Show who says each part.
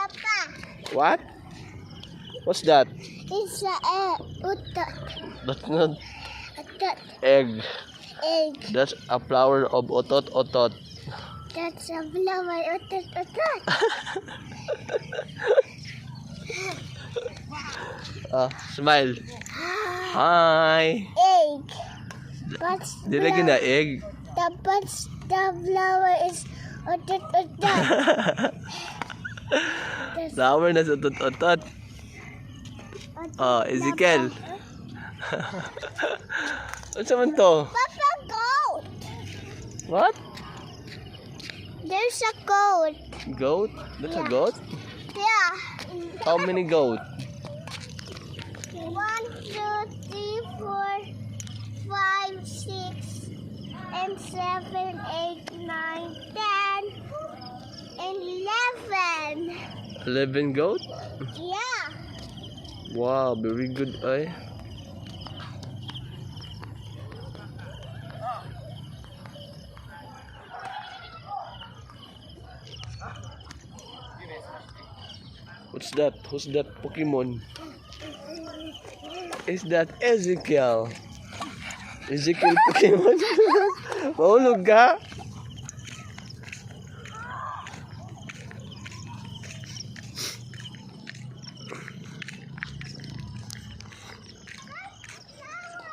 Speaker 1: Papa.
Speaker 2: What? What's that?
Speaker 1: It's a egg.
Speaker 2: That's not
Speaker 1: Utot.
Speaker 2: egg.
Speaker 1: Egg.
Speaker 2: That's a flower of otot.
Speaker 1: That's a flower. Utot.
Speaker 2: Smile. Hi.
Speaker 1: Egg. What's
Speaker 2: Dilagay na egg.
Speaker 1: the flower is utot.
Speaker 2: Flower na sa otot. Ezekiel. Ano man to?
Speaker 1: Papa, goat.
Speaker 2: What?
Speaker 1: There's a goat.
Speaker 2: Goat? That's a goat?
Speaker 1: Yeah.
Speaker 2: How many goat?
Speaker 1: 1, 2, 3, 4, 5, 6, and 7, 8, 9, 10, and 11.
Speaker 2: 11 goat?
Speaker 1: Yeah.
Speaker 2: Wow, very good ay. What's that? Who's that Pokemon? Is that Ezekiel? Ezekiel Pokemon? Mahulog ka?